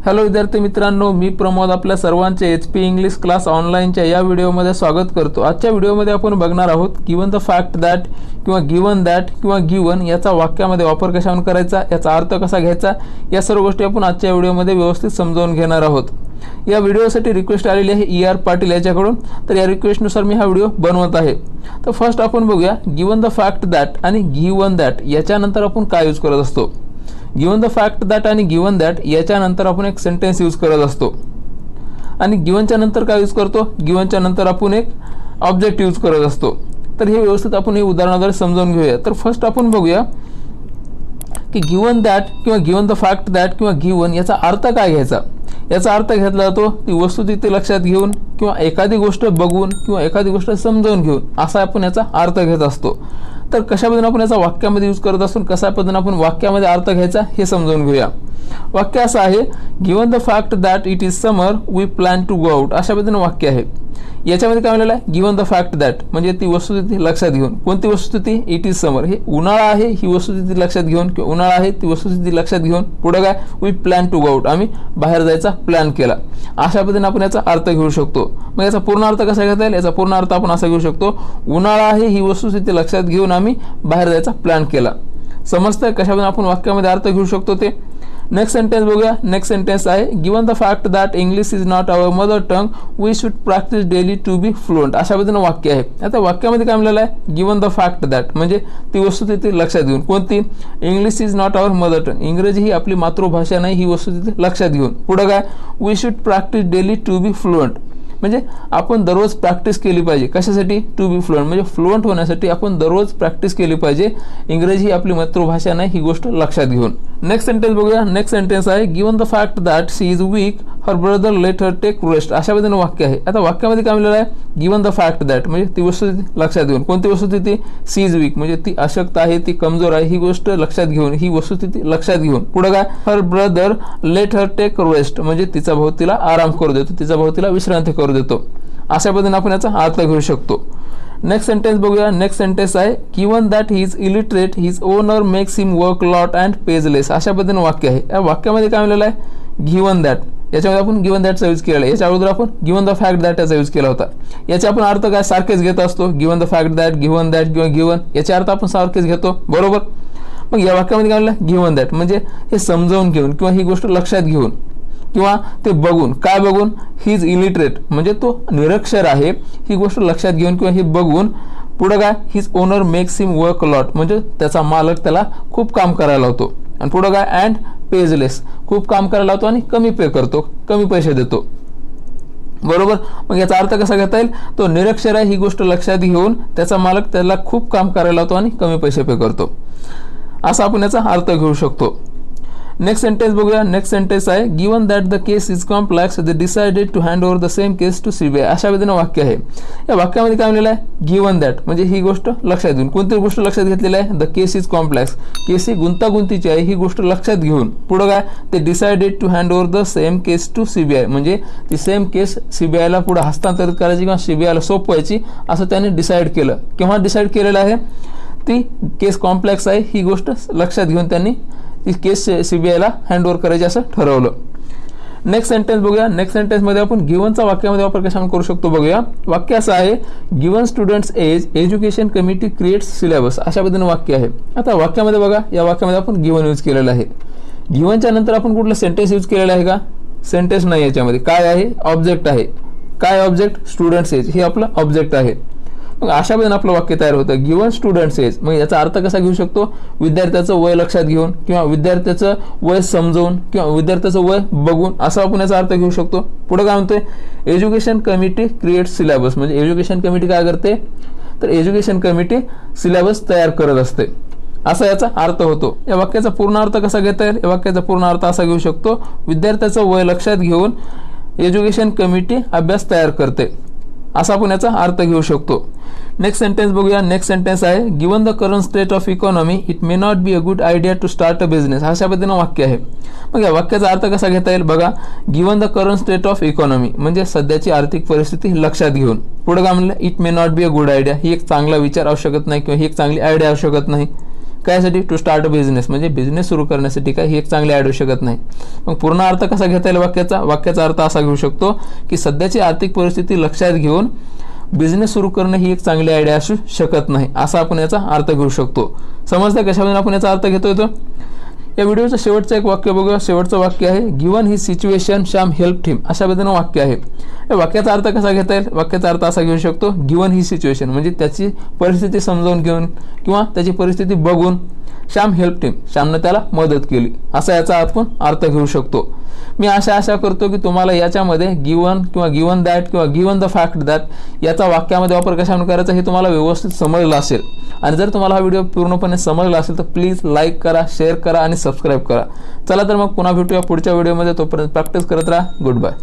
Hello विद्यार्थी मित्रांनो, मी प्रमोद आपल्या सर्वांचे HP इंग्लिश क्लास ऑनलाईनच्या या व्हिडिओमध्ये स्वागत करतो। आजच्या व्हिडिओमध्ये आपण बघणार आहोत गिवन द फॅक्ट दॅट किंवा गिवन दॅट किंवा गिवन याचा वाक्यामध्ये वापर कशावर करायचा, याचा अर्थ कसा घ्यायचा, या सर्व गोष्टी आपण आजच्या व्हिडिओमध्ये व्यवस्थित समजावून घेणार आहोत। या व्हिडिओसाठी रिक्वेस्ट आलेली आहे ER पाटील याच्याकडून, तर या रिक्वेस्टनुसार मी हा व्हिडिओ बनवत आहे। तर फर्स्ट आपण बघूया गिवन द फॅक्ट दॅट आणि गिवन दॅट याच्यानंतर आपण काय यूज करत असतो। गिवन द फॅक्ट दॅट आणि गिवन दॅट याच्यानंतर आपण एक सेंटेन्स यूज करत असतो आणि गिवनच्या नंतर काय यूज करतो, गिवनच्या नंतर आपण एक ऑब्जेक्ट यूज करत असतो। तर हे व्यवस्थित आपण हे उदाहरणाद्वारे समजावून घेऊया। तर फर्स्ट आपण बघूया की गिवन दॅट किंवा गिवन द फॅक्ट दॅट किंवा गिवन याचा अर्थ काय घ्यायचा। याचा अर्थ घेतला जातो ती वस्तुस्थिती लक्षात घेऊन किंवा एखादी गोष्ट बघून किंवा एखादी गोष्ट समजावून घेऊन असा आपण याचा अर्थ घेत असतो। तर कशा पद्धतीने आपण याचा वाक्यामध्ये यूज करत असतो, कशा पद्धतीने आपण वाक्यामध्ये अर्थ घ्यायचा हे समजावून घेऊया। वाक्य असं आहे, given the fact that it is summer we plan to go out, अशा पद्धतीने वाक्य आहे। याच्यामध्ये काय म्हणलेलं आहे, गिवन द फॅक्ट दॅट म्हणजे ती वस्तुस्थिती लक्षात घेऊन, कोणती वस्तुस्थिती, इट इज समर, हे उन्हाळा आहे ही वस्तुस्थिती लक्षात घेऊन किंवा उन्हाळा आहे ती वस्तुस्थिती लक्षात घेऊन पुढे काय, we plan to go out, आम्ही बाहेर जायचा प्लॅन केला, अशा पद्धतीने आपण याचा अर्थ घेऊ शकतो। मग याचा पूर्ण अर्थ कसा घेता येईल, याचा पूर्ण अर्थ आपण असा घेऊ शकतो, उन्हाळा आहे ही वस्तुस्थिती लक्षात घेऊन आम्ही बाहेर जायचा प्लॅन केला। समजतंय कशा पद्धतीने आपण वाक्यामध्ये अर्थ घेऊ शकतो ते। नेक्स्ट सेंटेन्स बघूया। नेक्स्ट सेंटेन्स आहे, given the fact that English is not our mother tongue we should practise daily to be fluent, अशा पद्धतीने वाक्य आहे। आता वाक्यामध्ये काय म्हणलेलं आहे, गिवन द फॅक्ट दॅट म्हणजे ती वस्तुस्थिती लक्षात घेऊन, कोणती, English is not our mother tongue, इंग्रजी ही आपली मातृभाषा नाही ही वस्तुस्थिती लक्षात घेऊन पुढे काय, we should practise daily to be fluent म्हणजे आपण दररोज प्रॅक्टिस केली पाहिजे, कशासाठी, टू बी फ्लुएंट म्हणजे फ्लुएंट होण्यासाठी आपण दररोज प्रॅक्टिस केली पाहिजे, इंग्रजी ही आपली मातृभाषा नाही ही गोष्ट लक्षात घेऊन। नेक्स्ट सेंटेन्स बघूया। नेक्स्ट सेंटेन्स आहे, given the fact that she is weak her brother let her take rest, अशा पद्धतीने वाक्य आहे। आता वाक्यामध्ये काय म्हणलेलं आहे, गिवन द फॅक्ट दॅट म्हणजे ती वस्तुस्थिती लक्षात घेऊन, कोणती वस्तुस्थिती, शी इज वीक म्हणजे ती अशक्त आहे, ती कमजोर आहे ही गोष्ट लक्षात घेऊन, ही वस्तुस्थिती लक्षात घेऊन पुढे काय, her brother let her take rest म्हणजे तिचा भाऊ तिला आराम करू देतो, तिचा भाऊ तिला विश्रांती करू देतो, अशा पद्धतीने आपण याचा अर्थ घेऊ शकतो। नेक्स्ट सेंटेन्स बघूया। नेक्स्ट सेंटेन्स आहे, given that he is illiterate his owner makes him work lot and pays less, अशा पद्धतीने वाक्य आहे। या वाक्यामध्ये काय म्हणलेलं आहे, गिवन दॅट, याच्यामध्ये आपण गिवन दॅटचा यूज केलेला आहे, याच्या अगोदर आपण गिवन द फॅक्ट दॅट याचा यूज केला होता। याचे आपण अर्थ काय सारखेच घेत असतो, given the fact that, given that किंवा गिवन याचे अर्थ आपण सारखेच घेतो, बरोबर। मग या वाक्यामध्ये काय म्हणलं, गिवन दॅट म्हणजे हे समजावून घेऊन किंवा ही गोष्ट लक्षात घेऊन किंवा ते बघून, काय बघून, ही इज इलिटरेट म्हणजे तो निरक्षर आहे ही गोष्ट लक्षात घेऊन किंवा हे बघून पुढे काय, his owner makes him work lot म्हणजे त्याचा मालक त्याला खूप काम करायला लावतो, आणि पुढे काय, अँड पेज लेस खूप काम करायला लावतो आणि कमी पे करतो, कमी पैसे देतो, बरोबर। मग याचा अर्थ कसा घेता येईल, तो निरक्षर आहे ही गोष्ट लक्षात घेऊन त्याचा मालक त्याला खूप काम करायला लावतो आणि कमी पैसे पे करतो, असा आपण याचा अर्थ घेऊ शकतो। नेक्स्ट सेंटेन्स बघूया। नेक्स्ट सेंटेन्स आहे, given that the case is complex they decided to hand over the same case to CBI, अशा पद्धतीने वाक्य आहे। या वाक्यामध्ये काय म्हणलेलं आहे, गिवन दॅट म्हणजे ही गोष्ट लक्षात घेऊन, कोणती गोष्ट लक्षात घेतलेली आहे, the case is complex, case ही गुंतागुंतीची आहे ही गोष्ट लक्षात घेऊन पुढे काय, ते decided to hand over the same case to CBI म्हणजे ती सेम केस CBI ला पुढे हस्तांतरित करायची किंवा CBI ला सोपवायची असं त्याने डिसाईड केलं। केव्हा डिसाईड केलेलं आहे, ती केस कॉम्प्लेक्स आहे ही गोष्ट लक्षात घेऊन त्यांनी ती केस CBI ला हँड ओव्हर करायची असं ठरवलं। नेक्स्ट सेंटेन्स बघूया। नेक्स्ट सेंटेन्स मध्ये आपण गिवनचा वाक्यामध्ये वापर कशाने करू शकतो बघूया। वाक्य असं आहे, given students as education committee creates syllabus, अशा पद्धतीने वाक्य आहे। आता वाक्यामध्ये बघा, या वाक्यामध्ये आपण गिवन यूज केलेलं आहे। गिवनच्या नंतर आपण कुठलं सेंटेन्स यूज केलेलं आहे का, सेंटेन्स नाही, याच्यामध्ये काय आहे, ऑब्जेक्ट आहे। काय ऑब्जेक्ट, स्टुडंट्स एज हे आपलं ऑब्जेक्ट आहे। मग अशा पद्धतीने आपलं वाक्य तयार होतं, गिवन स्टुडंट्स एज मग याचा अर्थ कसा घेऊ शकतो, विद्यार्थ्याचं वय लक्षात घेऊन किंवा विद्यार्थ्याचं वय समजवून किंवा विद्यार्थ्याचं वय बघून असं आपण याचा अर्थ घेऊ शकतो। पुढे काय म्हणतोय, एज्युकेशन कमिटी क्रिएट सिलेबस म्हणजे एज्युकेशन कमिटी काय करते, तर एज्युकेशन कमिटी सिलेबस तयार करत असते, असा याचा अर्थ होतो। या वाक्याचा पूर्ण अर्थ कसा घेता येईल, या वाक्याचा पूर्ण अर्थ असा घेऊ शकतो, विद्यार्थ्याचं वय लक्षात घेऊन एज्युकेशन कमिटी अभ्यास तयार करते, असा आपण याचा अर्थ घेऊ शकतो। नेक्स्ट सेंटेन्स बघूया। नेक्स्ट सेंटेन्स आहे, given the current state of economy it may not be a good idea to start a business, अशा पद्धतीने वाक्य आहे। मग या वाक्याचा अर्थ कसा घेता येईल बघा, given the current state of economy म्हणजे सध्याची आर्थिक परिस्थिती लक्षात घेऊन पुढे काय म्हणलं, it may not be a good idea ही एक चांगला विचार असू शकत नाही किंवा ही एक चांगली आयडिया असू शकत नाही, कायसाठी? टू स्टार्ट अ बिझनेस, म्हणजे बिझनेस सुरू करण्यासाठी काय ही एक चांगली आयडिया होऊ शकत नाही. मग पूर्ण अर्थ कसा घेता येईल वाक्याचा अर्थ असा घेऊ शकतो की सध्याची आर्थिक परिस्थिती लक्षात घेऊन बिझनेस सुरू करणं ही एक चांगली आयडिया असू शकत नाही, असा आपण याचा अर्थ घेऊ शकतो. समजतं कशामधून आपण याचा अर्थ घेतोय? तो या व्हिडिओचं शेवटचं एक वाक्य बघूया. शेवटचं वाक्य आहे गिवन ही सिच्युएशन श्याम हेल्प हिम, अशा पद्धतीनं वाक्य आहे. या वाक्याचा अर्थ कसा घेता येईल? वाक्याचा अर्थ असा घेऊ शकतो गिवन ही सिच्युएशन, म्हणजे त्याची परिस्थिती समजावून घेऊन किंवा त्याची परिस्थिती बघून श्याम हेल्प हिम, श्यामनं त्याला मदत केली, असा याचा आपण अर्थ घेऊ शकतो. मी आशा करतो की तुम्हाला याच्यामध्ये गिवन किंवा गिवन दॅट किंवा गिवन द फॅक्ट दॅट याचा वाक्यामध्ये वापर कशाने करायचा हे तुम्हाला व्यवस्थित समजलं असेल. आणि जर तुम्हाला हा व्हिडिओ पूर्णपणे समजला असेल तर प्लीज लाईक करा, शेअर करा आणि सबस्क्राईब करा. चला तर मग पुन्हा भेटूया पुढच्या व्हिडिओमध्ये. तोपर्यंत प्रॅक्टिस करत राहा. Good bye.